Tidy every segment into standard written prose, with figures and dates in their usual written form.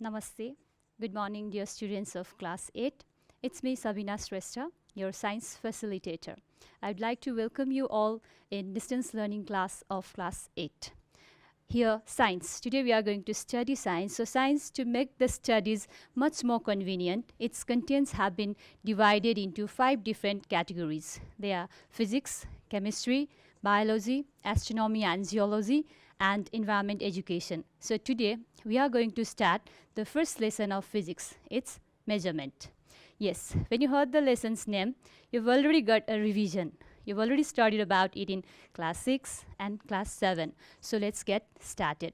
Namaste. Good morning, dear students of Class 8. It's me, Sabina Shrestha, your science facilitator. I'd like to welcome you all in distance learning class of Class 8. Here, science. Today we are going to study science. So science, to make the studies much more convenient, its contents have been divided into 5 different categories. They are physics, chemistry, biology, astronomy and geology, and environment education. So today we are going to start the first lesson of physics. It's measurement. Yes, when you heard the lesson's name, you've already got a revision. You've already studied about it in class 6 and class 7. So let's get started.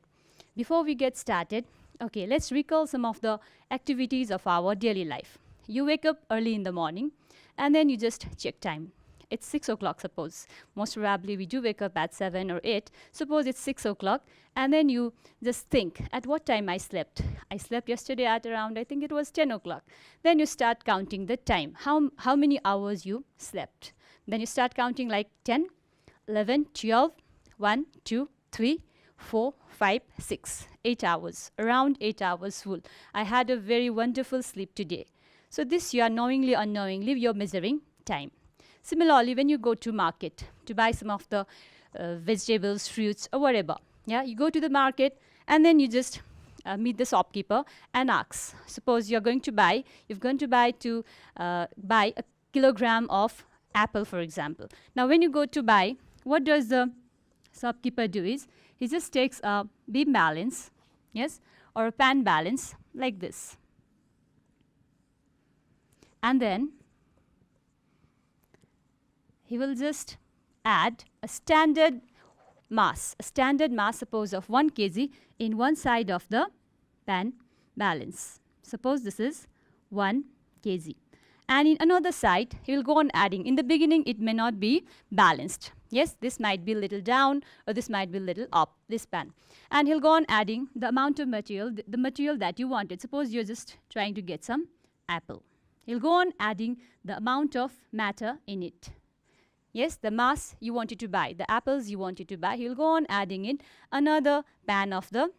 Before we get started, okay, let's recall some of the activities of our daily life. You wake up early in the morning and then you just check time. It's 6 o'clock, suppose. Most probably we do wake up at 7 or 8. Suppose it's 6 o'clock, and then you just think, at what time I slept? I slept yesterday at around, I think it was 10 o'clock. Then you start counting the time, how many hours you slept. Then you start counting like 10, 11, 12, 1, 2, 3, 4, 5, 6, 8 hours, around 8 hours full. I had a very wonderful sleep today. So this you are knowingly, unknowingly, you're measuring time. Similarly, when you go to market to buy some of the vegetables, fruits, or whatever, yeah, you go to the market and then you just meet the shopkeeper and ask. Suppose you're going to buy, buy a kilogram of apple, for example. Now, when you go to buy, what does the shopkeeper do is, he just takes a beam balance, yes, or a pan balance like this. And then he will just add a standard mass, suppose of 1 kg in one side of the pan balance. Suppose this is 1 kg. And in another side, he will go on adding. In the beginning, it may not be balanced. Yes, this might be a little down or this might be a little up, this pan. And he'll go on adding the amount of material, the material that you wanted. Suppose you're just trying to get some apple. He'll go on adding the amount of matter in it. Yes, the mass you wanted to buy, the apples you wanted to buy, he'll go on adding in another pan of the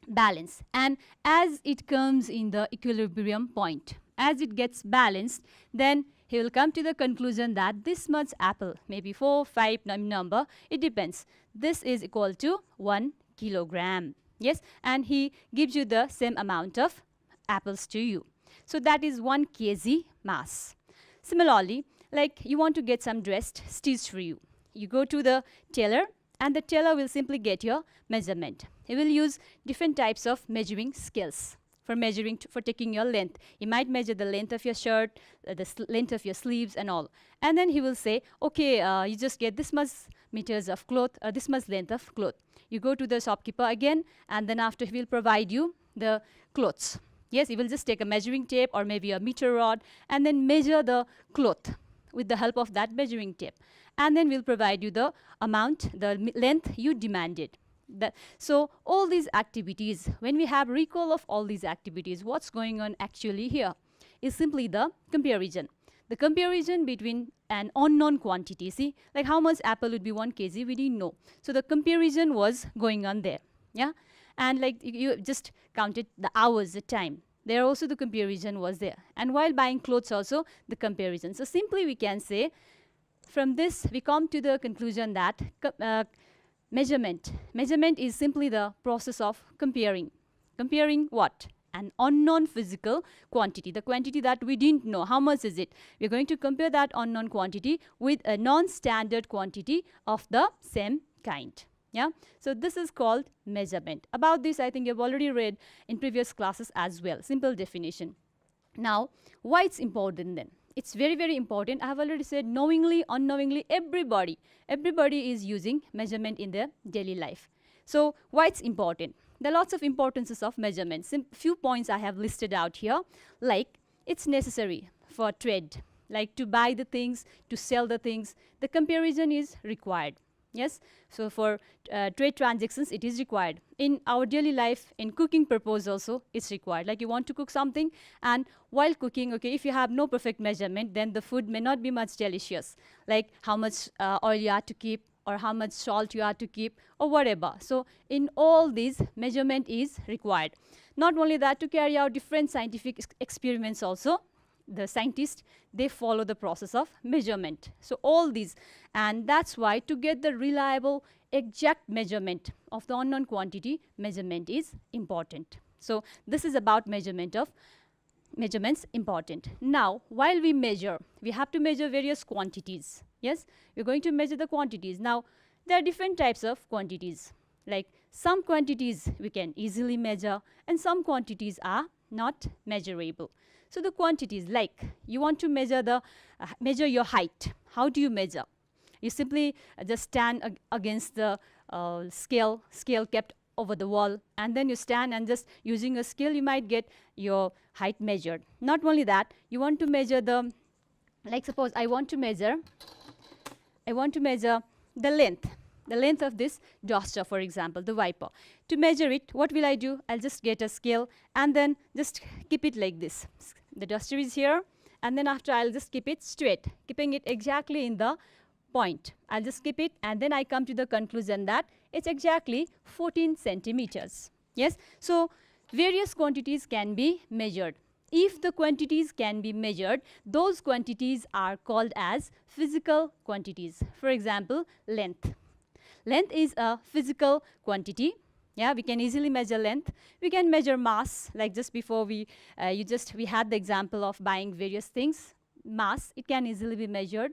balance. And as it comes in the equilibrium point, as it gets balanced, then he will come to the conclusion that this much apple, maybe 4, 5 number, it depends. This is equal to 1 kilogram. Yes, and he gives you the same amount of apples to you. So that is 1 kg mass. Similarly, like you want to get some dress stitched for you. You go to the tailor and the tailor will simply get your measurement. He will use different types of measuring scales for measuring, for taking your length. He might measure the length of your shirt, the length of your sleeves and all. And then he will say, okay, you just get this much meters of cloth, this much length of cloth. You go to the shopkeeper again and then after he will provide you the clothes. Yes, he will just take a measuring tape or maybe a meter rod and then measure the cloth with the help of that measuring tape. And then we'll provide you the amount, the length you demanded. So all these activities, when we have recall of all these activities, what's going on actually here is simply the comparison. The comparison between an unknown quantity. See, like how much apple would be 1 kg, we didn't know. So the comparison was going on there. Yeah, and like you just counted the hours, the time. There also the comparison was there. And while buying clothes also, the comparison. So simply we can say, from this we come to the conclusion that measurement is simply the process of comparing. Comparing what? An unknown physical quantity, the quantity that we didn't know. How much is it? We're going to compare that unknown quantity with a non-standard quantity of the same kind. Yeah, so this is called measurement. About this, I think you've already read in previous classes as well. Simple definition. Now, why it's important then? It's very, very important. I have already said knowingly, unknowingly, everybody is using measurement in their daily life. So why it's important? There are lots of importances of measurement. Few points I have listed out here, like it's necessary for trade, like to buy the things, to sell the things. The comparison is required. Yes, so for trade transactions, it is required. In our daily life, in cooking purpose also, it's required. Like you want to cook something, and while cooking, okay, if you have no perfect measurement, then the food may not be much delicious. Like how much oil you have to keep, or how much salt you have to keep, or whatever. So in all these, measurement is required. Not only that, to carry out different scientific experiments also, the scientists, they follow the process of measurement. So all these, and that's why to get the reliable exact measurement of the unknown quantity, measurement is important. So this is about measurements important. Now while we measure, we have to measure various quantities. Yes, we're going to measure the quantities. Now there are different types of quantities. Like some quantities we can easily measure and some quantities are not measurable. So the quantities, like you want to measure the measure your height. How do you measure? You simply just stand against the scale kept over the wall, and then you stand and just using a scale you might get your height measured. Not only that, you want to measure the, like suppose I want to measure the length of this duster, for example, the wiper. To measure it, what will I do? I'll just get a scale and then just keep it like this. The duster is here, and then after I'll just keep it straight, keeping it exactly in the point. I'll just keep it, and then I come to the conclusion that it's exactly 14 centimeters. Yes, so various quantities can be measured. If the quantities can be measured, those quantities are called as physical quantities. For example, length. Length is a physical quantity. Yeah, we can easily measure length. We can measure mass, like just before we had the example of buying various things. Mass, it can easily be measured.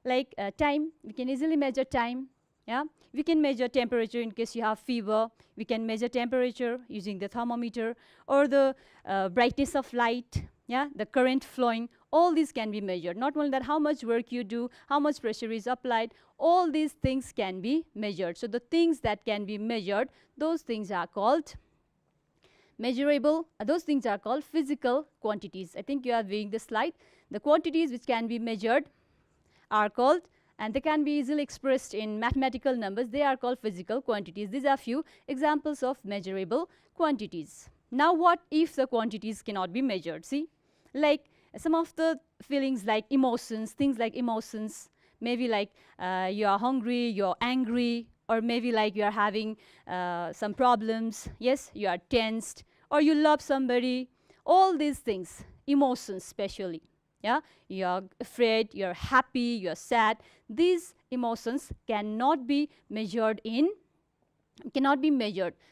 Like time, we can easily measure time. Yeah, we can measure temperature in case you have fever. We can measure temperature using the thermometer, or the brightness of light. Yeah, the current flowing. All these can be measured. Not only that, how much work you do, how much pressure is applied, all these things can be measured. So the things that can be measured, those things are called measurable. Those things are called physical quantities. I think you are viewing the slide. The quantities which can be measured are called, and they can be easily expressed in mathematical numbers. They are called physical quantities. These are few examples of measurable quantities. Now what if the quantities cannot be measured? See, like some of the feelings like emotions, things like emotions, maybe like you are hungry, you're angry, or maybe like you are having some problems. Yes, you are tensed, or you love somebody. All these things, emotions especially. Yeah, you're afraid, you're happy, you're sad. These emotions cannot be measured.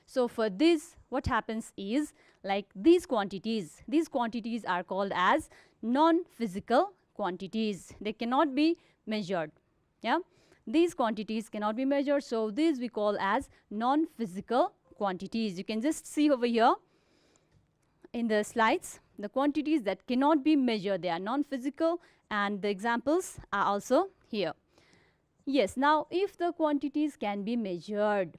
So for this, what happens is, like these quantities are called as non-physical quantities. They cannot be measured. Yeah, these quantities cannot be measured, so these we call as non-physical quantities. You can just see over here in the slides the quantities that cannot be measured. They are non-physical, and the examples are also here. Yes, now if the quantities can be measured,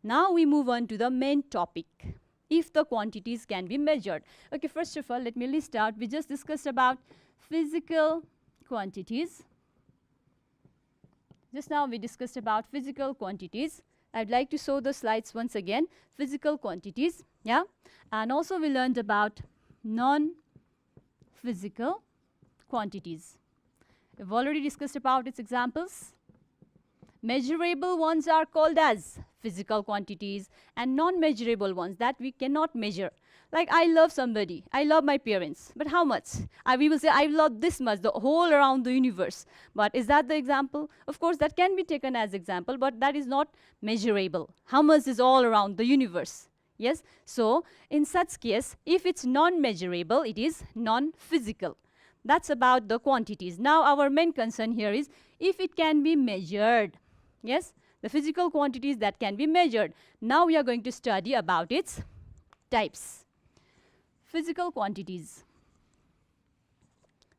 now we move on to the main topic. If the quantities can be measured. Okay, first of all, let me list out. We just discussed about physical quantities. Just now we discussed about physical quantities. I'd like to show the slides once again. Physical quantities, yeah, and also we learned about non-physical quantities. We've already discussed about its examples. Measurable ones are called as physical quantities, and non-measurable ones that we cannot measure. Like I love somebody, I love my parents, but how much? We will say I love this much, the whole around the universe. But is that the example? Of course, that can be taken as example, but that is not measurable. How much is all around the universe? Yes, so in such case, if it's non-measurable, it is non-physical. That's about the quantities. Now our main concern here is if it can be measured. Yes, the physical quantities that can be measured. Now we are going to study about its types. Physical quantities.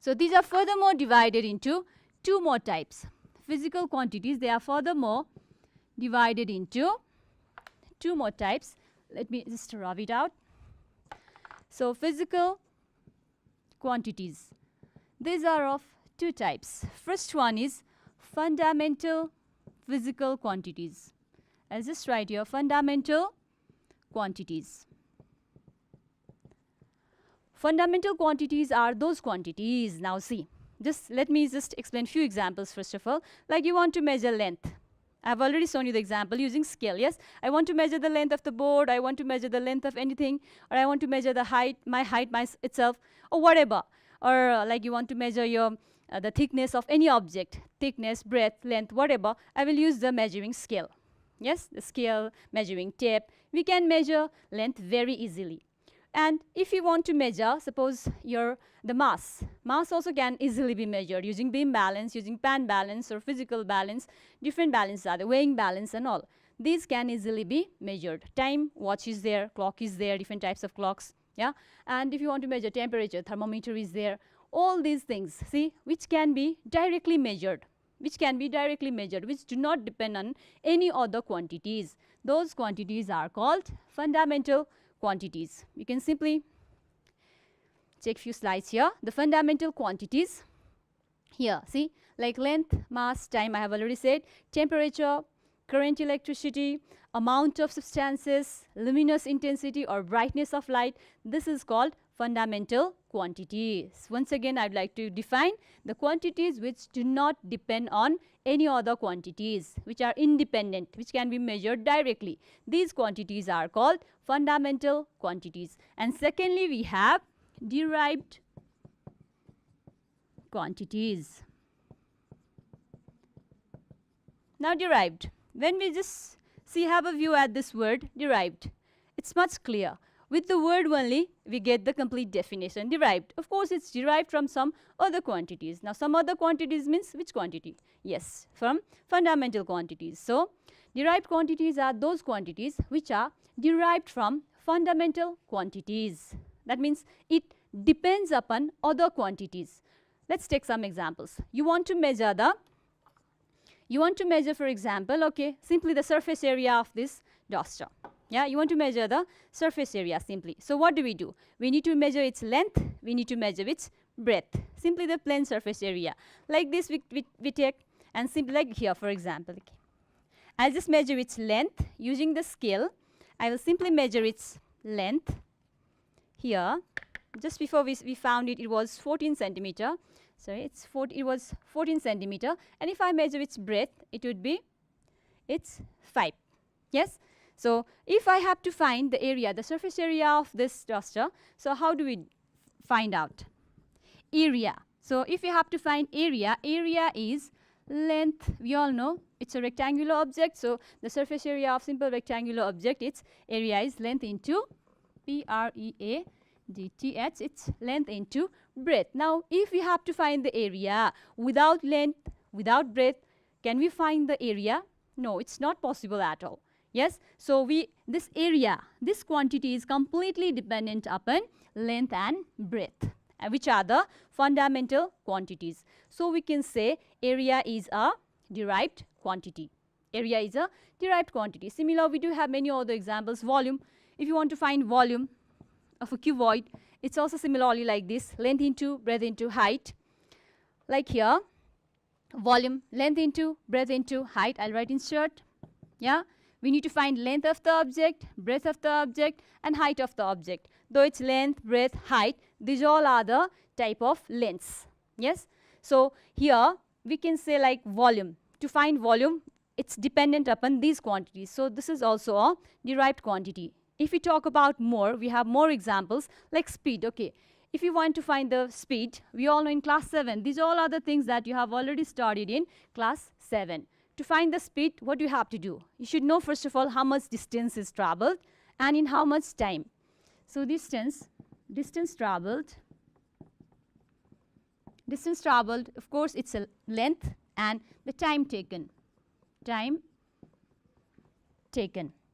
So these are furthermore divided into two more types. Physical quantities, they are furthermore divided into two more types. Let me just rub it out. So physical quantities, these are of two types. First one is fundamental physical quantities. I'll just write here fundamental quantities. Fundamental quantities are those quantities. Now see, Just let me just explain few examples first of all. Like you want to measure length. I've already shown you the example using scale. Yes, I want to measure the length of the board, I want to measure the length of anything, or I want to measure the height, my height itself, or whatever. Or like you want to measure your the thickness of any object, thickness, breadth, length, whatever. I will use the measuring scale. Yes, the scale, measuring tape. We can measure length very easily. And if you want to measure, suppose the mass also can easily be measured using beam balance, using pan balance or physical balance. Different balances are the weighing balance and all. These can easily be measured. Time, watch is there, clock is there, different types of clocks. Yeah, and if you want to measure temperature, thermometer is there. All these things, see, which can be directly measured, which do not depend on any other quantities. Those quantities are called fundamental quantities. You can simply check few slides here. The fundamental quantities here, see, like length, mass, time I have already said, temperature, current, electricity, amount of substances, luminous intensity or brightness of light. This is called fundamental quantities. Once again, I'd like to define the quantities which do not depend on any other quantities, which are independent, which can be measured directly. These quantities are called fundamental quantities. And secondly, we have derived quantities. Now derived, when we just have a view at this word derived, it's much clear. With the word only, we get the complete definition. Derived, of course, it's derived from some other quantities. Now, some other quantities means which quantity? Yes, from fundamental quantities. So, derived quantities are those quantities which are derived from fundamental quantities. That means it depends upon other quantities. Let's take some examples. You want to measure, for example, okay, simply the surface area of this duster. Yeah, you want to measure the surface area simply. So what do? We need to measure its length, we need to measure its breadth. Simply the plain surface area. Like this we take, and simply like here for example. Okay. I'll just measure its length using the scale. I will simply measure its length here. Just before we found it was 14 centimeter. Sorry, it was 14 centimeter. And if I measure its breadth, it would be, it's 5. Yes. So, if I have to find the area, the surface area of this duster, so how do we find out? Area. So, if you have to find area is length. We all know it's a rectangular object. So, the surface area of simple rectangular object, its area is length into breadth. It's length into breadth. Now, if we have to find the area without length, without breadth, can we find the area? No, it's not possible at all. Yes, so this area, this quantity is completely dependent upon length and breadth, which are the fundamental quantities. So we can say area is a derived quantity. Area is a derived quantity. Similar, we do have many other examples. Volume, if you want to find volume of a cuboid, it's also similarly like this, length into breadth into height. Like here, volume, length into breadth into height. I'll write in short. Yeah. We need to find length of the object, breadth of the object and height of the object. Though it's length, breadth, height, these all are the type of lengths. Yes. So, here we can say like volume. To find volume, it's dependent upon these quantities. So, this is also a derived quantity. If we talk about more, we have more examples like speed. Okay. If you want to find the speed, we all know in class 7, these all are the things that you have already studied in class 7. To find the speed, what do you have to do? You should know first of all how much distance is traveled and in how much time. So, distance traveled, of course, it's a length and the time taken.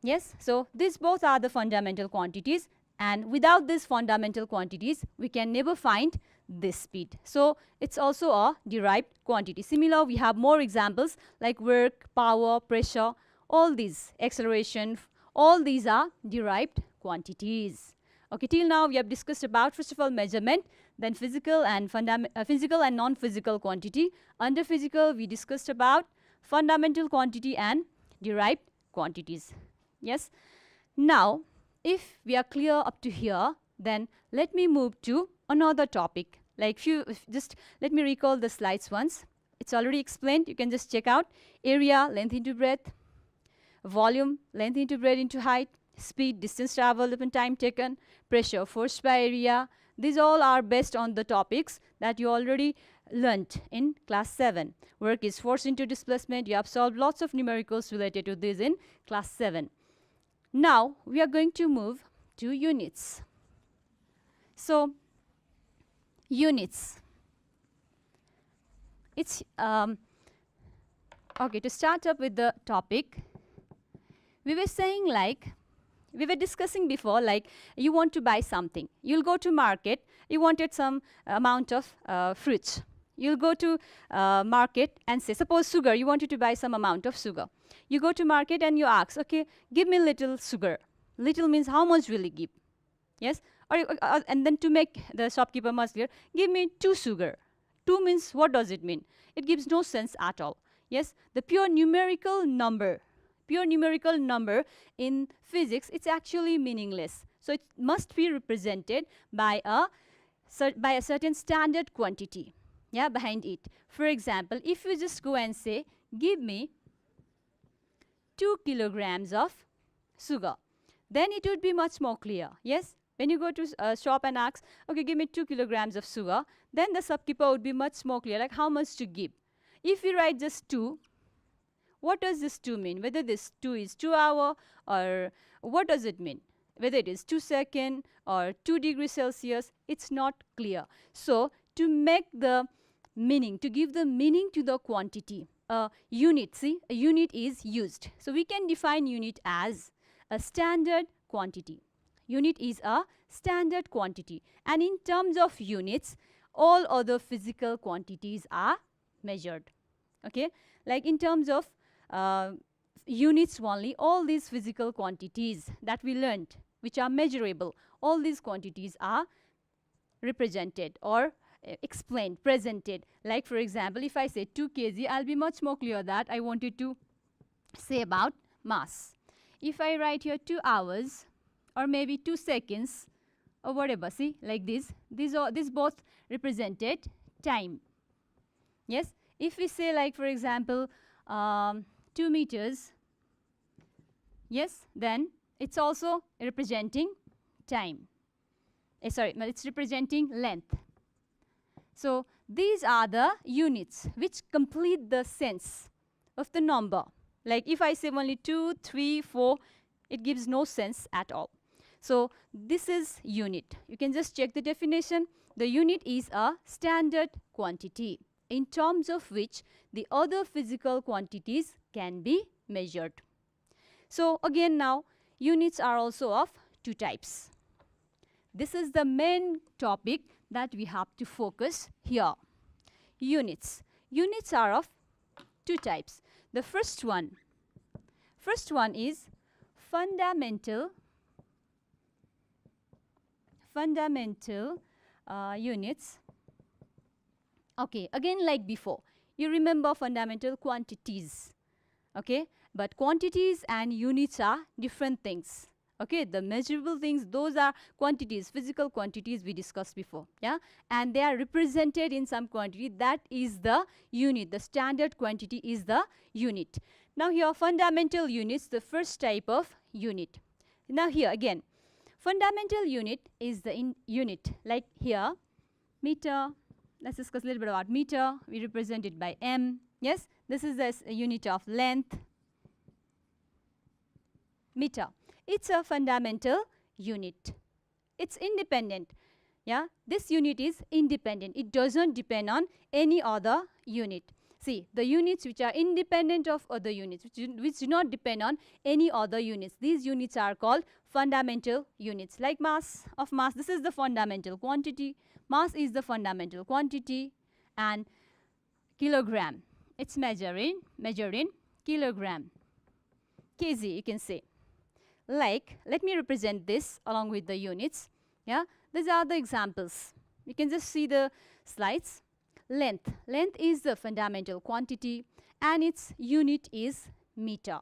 Yes. So, these both are the fundamental quantities, and without these fundamental quantities, we can never find this speed. So, it's also a derived quantity. Similar, we have more examples like work, power, pressure, all these, acceleration, all these are derived quantities. Okay, till now we have discussed about first of all measurement, then physical and non-physical quantity. Under physical, we discussed about fundamental quantity and derived quantities. Yes. Now, if we are clear up to here, then let me move to another topic, Like just let me recall the slides once. It's already explained. You can just check out. Area, length into breadth. Volume, length into breadth into height. Speed, distance traveled upon time taken. Pressure, force by area. These all are based on the topics that you already learnt in class 7. Work is force into displacement. You have solved lots of numericals related to this in class 7. Now, we are going to move to units. So, units. It's, okay, to start up with the topic, we were saying like, we were discussing before, like you want to buy something. You'll go to market, you wanted some amount of fruits. You'll go to market and say, suppose sugar, you wanted to buy some amount of sugar. You go to market and you ask, okay, give me little sugar. Little means how much will you give? Yes? And then to make the shopkeeper much clear, give me 2 sugar. 2 means what does it mean? It gives no sense at all. Yes? The pure numerical number in physics, it's actually meaningless. So it must be represented by a certain standard quantity, yeah, behind it. For example, if you just go and say, give me 2 kilograms of sugar, then it would be much more clear. Yes? When you go to a shop and ask, okay, give me 2 kilograms of sugar, then the shopkeeper would be much more clear, like how much to give. If you write just 2, what does this 2 mean? Whether this 2 is 2 hour or what does it mean? Whether it is 2 seconds or 2 degrees Celsius, it's not clear. So, to make the meaning, to give the meaning to the quantity, a unit is used. So, we can define unit as a standard quantity. Unit is a standard quantity. And in terms of units, all other physical quantities are measured. Okay? Like in terms of units only, all these physical quantities that we learned, which are measurable, all these quantities are represented or explained, presented. Like for example, if I say 2 kg, I'll be much more clear that I wanted to say about mass. If I write here 2 hours or maybe 2 seconds or whatever, see, like this both represented time. Yes? If we say like for example 2 meters, yes, then it's also representing time. Sorry, it's representing length. So these are the units which complete the sense of the number. Like if I say only 2, 3, 4, it gives no sense at all. So this is unit. You can just check the definition. The unit is a standard quantity in terms of which the other physical quantities can be measured. So again now, units are also of 2 types. This is the main topic that we have to focus here. Units. Units are of 2 types. The first one is fundamental units. Okay, again like before, you remember fundamental quantities. Okay, but quantities and units are different things. Okay, the measurable things, those are quantities, physical quantities we discussed before. Yeah, and they are represented in some quantity. That is the unit. The standard quantity is the unit. Now here, fundamental units, the first type of unit. Now here again, fundamental unit is the unit. Like here, meter. Let's discuss a little bit about meter. We represent it by m. Yes, this is a unit of length. Meter. It's a fundamental unit. It's independent. Yeah, this unit is independent. It doesn't depend on any other unit. See, the units which are independent of other units, which do not depend on any other units, these units are called fundamental units. Like mass of mass, this is the fundamental quantity. Mass is the fundamental quantity. And kilogram, it's measured in kilogram. kg, you can say. Like, let me represent this along with the units. Yeah, these are the examples. You can just see the slides. Length. Length is the fundamental quantity and its unit is meter.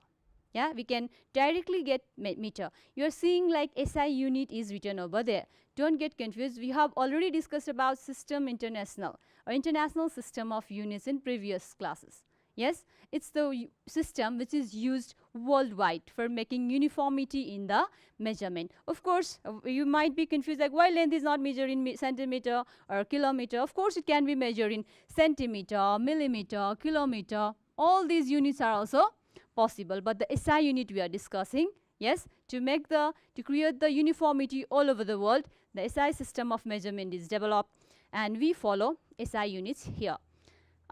Yeah, we can directly get meter. You're seeing like SI unit is written over there. Don't get confused. We have already discussed about system international or international system of units in previous classes. Yes, it's the system which is used worldwide for making uniformity in the measurement. Of course, you might be confused like why length is not measured in centimeter or kilometer. Of course, it can be measured in centimeter, millimeter, kilometer. All these units are also possible, but the SI unit we are discussing, yes, to create the uniformity all over the world, the SI system of measurement is developed, and we follow SI units here.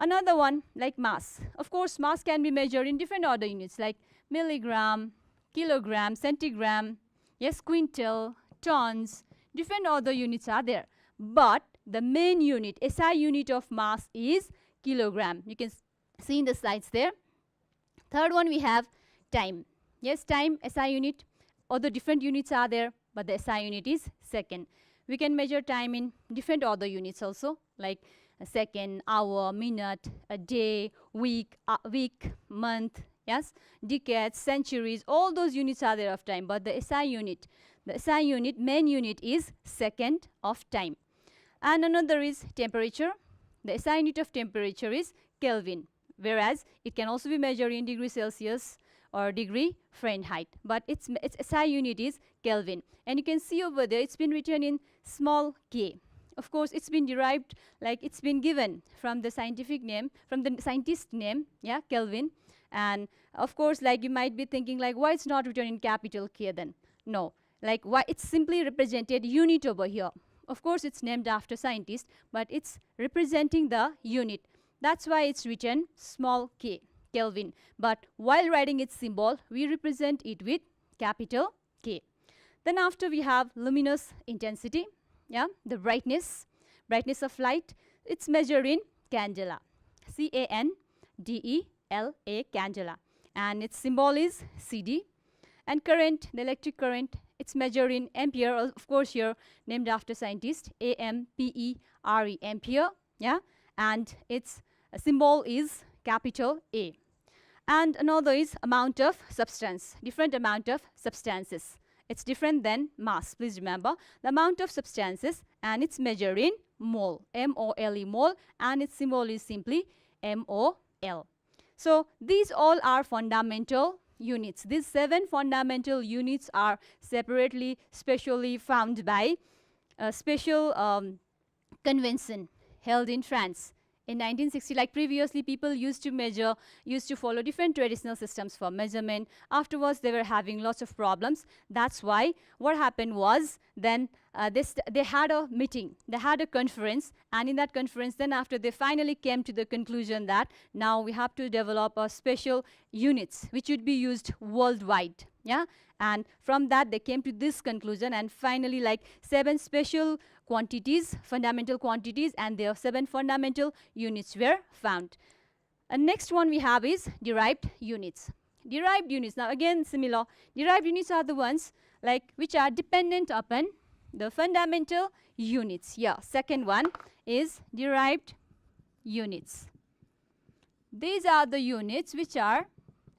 Another one like mass. Of course, mass can be measured in different order units like milligram, kilogram, centigram, yes, quintal, tons, different other units are there. But the main unit, SI unit of mass is kilogram. You can see in the slides there. Third one we have time. Yes, time, SI unit. Other different units are there, but the SI unit is second. We can measure time in different other units also, like a second, hour, minute, a day, week, month, yes, decades, centuries, all those units are there of time. But the SI unit, main unit is second of time. And another is temperature. The SI unit of temperature is Kelvin, whereas it can also be measured in degree Celsius or degree Fahrenheit, but its SI unit is Kelvin. And you can see over there it's been written in small k. Of course, it's been derived, like it's been given from the scientific name, from the scientist name, yeah, Kelvin. And of course, like you might be thinking like why it's not written in capital K then? No, like why it's simply represented unit over here. Of course, it's named after scientist, but it's representing the unit. That's why it's written small k, Kelvin. But while writing its symbol, we represent it with capital K. Then after we have luminous intensity, yeah, the brightness of light. It's measured in candela, Candela, candela, and its symbol is CD. And current, the electric current, it's measured in ampere, of course here named after scientist, Ampere, ampere, yeah, and its symbol is capital A. And another is amount of substance, different amount of substances. It's different than mass, please remember. The amount of substances, and it's measured in mole, M-O-L-E, mole, and its symbol is simply M-O-L. So these all are fundamental units. These 7 fundamental units are separately, specially found by a special convention held in France in 1960. Like previously, people used to follow different traditional systems for measurement. Afterwards, they were having lots of problems. That's why what happened was then they had a meeting, they had a conference, and in that conference, then after they finally came to the conclusion that now we have to develop a special units which would be used worldwide. Yeah, and from that they came to this conclusion, and finally like 7 special quantities, fundamental quantities, and their 7 fundamental units were found. And next one we have is derived units. Derived units, now again similar. Derived units are the ones like which are dependent upon the fundamental units. Yeah, second one is derived units. These are the units which are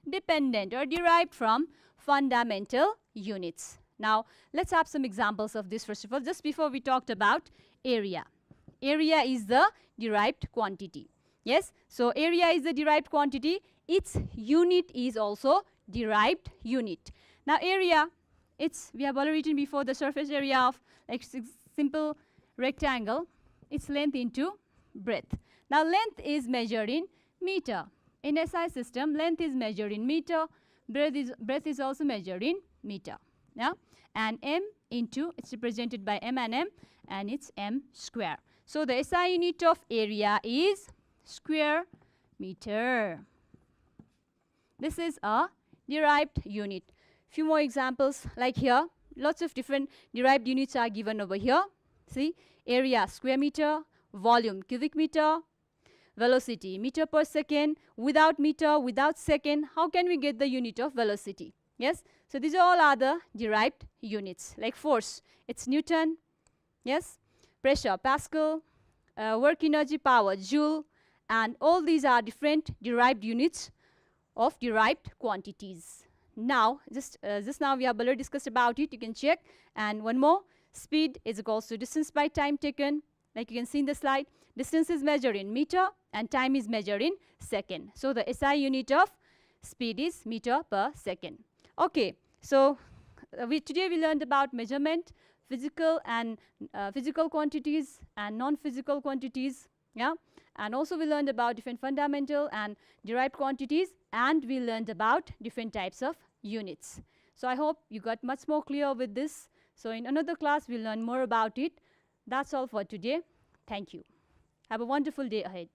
dependent or derived from fundamental units. Now, let's have some examples of this first of all. Just before we talked about area. Area is the derived quantity. Yes, so area is the derived quantity. Its unit is also derived unit. Now, area, we have already written before the surface area of like simple rectangle. Its length into breadth. Now, length is measured in meter. In SI system, length is measured in meter. Breadth is also measured in meter. Yeah, and m into, it's represented by m, and it's m square. So the SI unit of area is square meter. This is a derived unit. Few more examples like here. Lots of different derived units are given over here. See, area square meter, volume cubic meter, velocity meter per second. Without meter, without second, how can we get the unit of velocity? Yes, so these all are the derived units. Like force, it's Newton. Yes, pressure, Pascal, work energy, power, joule, and all these are different derived units of derived quantities. now, just now we have already discussed about it, you can check. And one more, speed is equals to distance by time taken. Like you can see in the slide, distance is measured in meter and time is measured in second. So the SI unit of speed is meter per second. Okay, so today we learned about measurement, physical and physical quantities and non-physical quantities. Yeah, and also we learned about different fundamental and derived quantities, and we learned about different types of units. So I hope you got much more clear with this. So in another class we'll learn more about it. That's all for today. Thank you. Have a wonderful day ahead.